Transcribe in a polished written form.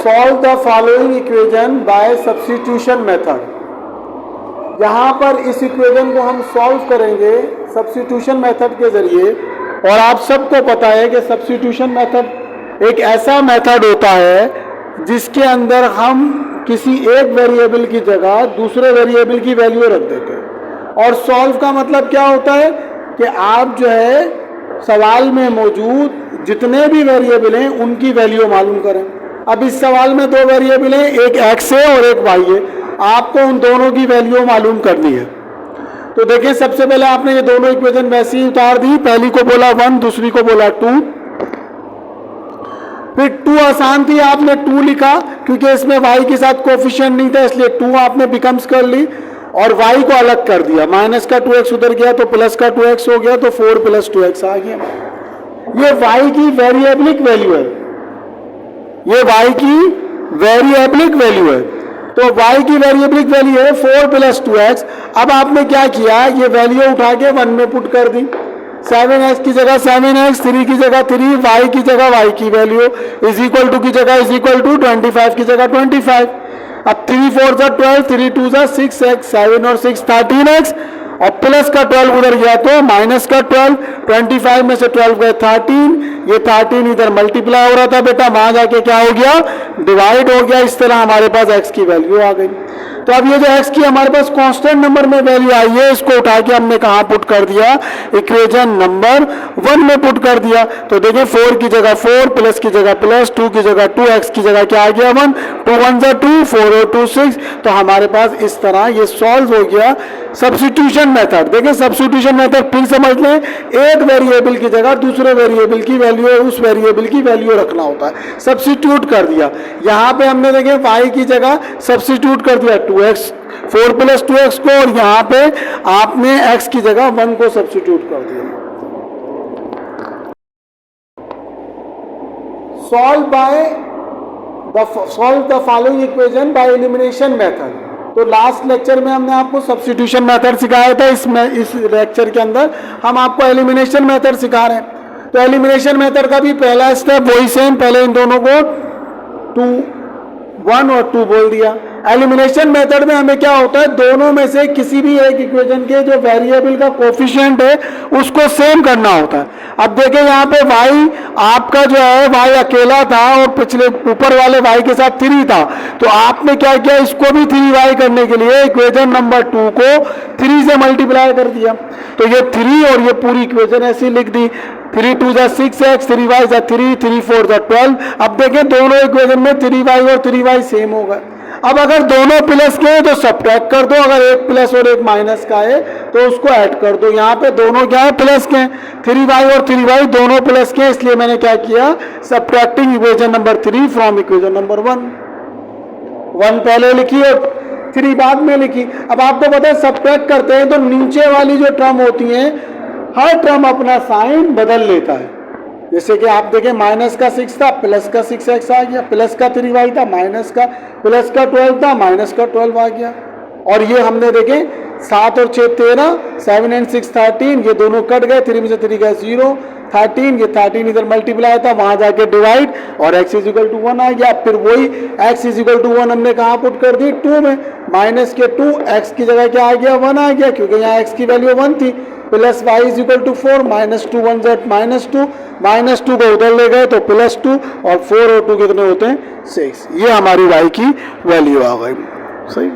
Solve the following equation by substitution method. यहाँ पर इस इक्वेशन को हम सॉल्व करेंगे सब्स्टिट्यूशन मेथड के जरिए। और आप सबको पता है कि सब्स्टिट्यूशन मेथड एक ऐसा मेथड होता है जिसके अंदर हम किसी एक वेरिएबल की जगह दूसरे वेरिएबल की वैल्यू रख देते हैं। और सॉल्व का मतलब क्या होता है कि आप जो है सवाल में मौजूद जितने भी वेरिएबल हैं उनकी वैल्यू मालूम करें। अब इस सवाल में दो वेरिएबल हैं, एक x है और एक y है, आपको उन दोनों की वैल्यू मालूम करनी है। तो देखिए सबसे पहले आपने ये दोनों इक्वेशन वैसे ही उतार दी, पहली को बोला 1, दूसरी को बोला 2। फिर 2 आसान थी, आपने 2 लिखा क्योंकि इसमें y के साथ कोफिशिएंट नहीं था, इसलिए 2 आपने बिकम्स कर ली और y को अलग कर दिया। माइनस का 2x उधर गया तो प्लस का 2x हो गया, तो 4 + 2x आ गया। ये y की वेरिएबलिक वैल्यू है, ये y की वेरिएबलिक वैल्यू है। तो y की वेरिएबलिक वैल्यू है 4 + 2x। अब आपने क्या किया, ये वैल्यू उठा के 1 में पुट कर दी। 7x की जगह 7x, 3 की जगह 3, y की जगह y की वैल्यू इज इक्वल टू की जगह इज इक्वल टू 25 की जगह 25। अब 3 4 12, 3 2 6x, 7 और 6 13x और प्लस का 12 उधर गया तो माइनस का 12, 25 में से 12 गए 13, ये 13 इधर मल्टीप्लाई हो रहा था बेटा, वहां जाके क्या हो गया, डिवाइड हो गया। इस तरह हमारे पास x की वैल्यू आ गई। तो अब ये जो x की हमारे पास कांस्टेंट नंबर में वैल्यू आई है, इसको उठा के हमने कहाँ पुट कर दिया, इक्वेशन नंबर 1 में पुट कर दिया। तो देखिए 4 की जगह 4, प्लस की जगह प्लस, 2 की जगह 2, x की जगह क्या आ गया 1, 2 1 2, 4 और 2 6। तो हमारे पास इस तरह ये सॉल्व हो गया सब्स्टिट्यूशन मेथड। देखिए सब्स्टिट्यूशन मेथड फिर समझ लें, एक वेरिएबल की जगह दूसरे वेरिएबल की वैल्यू उस वेरिएबल की वैल्यू रखना होता है। सब्स्टिट्यूट कर दिया, यहाँ पे हमने देखे y की जगह सब्स्टिट्यूट कर दिया 2x, 4 + 2x को, और यहाँ पे आपने x की जगह 1 को सब्स्टिट्यूट कर दिया। Solve the following equation by elimination method. तो लास्ट लेक्चर में हमने आपको सब्स्टिट्यूशन मेथड सिखाया था, इस लेक्चर के अंदर हम आपको एलिमिनेशन मेथड सिखा रहे हैं। तो एलिमिनेशन मेथड का भी पहला स्टेप वही सेम, पहले इन दोनों को 2 1 और 2 बोल दिया। एलिमिनेशन मेथड में हमें क्या होता है, दोनों में से किसी भी एक इक्वेशन के जो वेरिएबल का कोफिशिएंट है उसको सेम करना होता है। अब देखें यहाँ पे y आपका जो है y अकेला था और पिछले ऊपर वाले y के साथ 3 था, तो आपने क्या किया, इसको भी 3y करने के लिए इक्वेशन नंबर 2 को 3 से मल्टीप्लाई कर दिया। तो ये 3 और ये पूरी इक्वेशन ऐसी लिख दी, 3 2 6x, 3y 3, 3 4 12। अब देखें दोनों इक्वेशन में 3y और 3y सेम होगा। अब अगर दोनों प्लस के हैं तो सब्ट्रैक्ट कर दो, अगर एक प्लस और एक माइनस का है तो उसको ऐड कर दो। यहाँ पे दोनों क्या है, प्लस के हैं, 3y और 3y दोनों प्लस के हैं, इसलिए मैंने क्या किया, subtracting equation number 3 from equation number 1 पहले लिखी और 3 बाद में लिखी। अब आपको पता है सब्ट्रैक्ट करते हैं तो नीचे वाली जो टर्म होती है हर टर्म अपना साइन बदल लेता है। जैसे कि आप देखें माइनस का 6 था, प्लस का 6x आ गया, प्लस का 3y था, माइनस का प्लस का 12 था, माइनस का 12 आ गया। और ये हमने देखें 7 और 6 13, 7 और 6 13, ये दोनों कट गए, 3 में से 3 गए 0, 13, ये 13 इधर मल्टीप्लाई था, वहां जाके डिवाइड और x = 1 आ गया। फिर वही x = 1 हमने कहाँ पुट कर दी, 2 में, माइनस के 2, x की जगह क्या आ गया 1 आ गया, क्योंकि यहाँ x की वैल्यू 1 थी, प्लस y = 4, -2 1 -2, -2 को उधर ले गए तो +2 और 4 और 2 कितने होते हैं 6। ये हमारी y की वैल्यू आ गई। सही।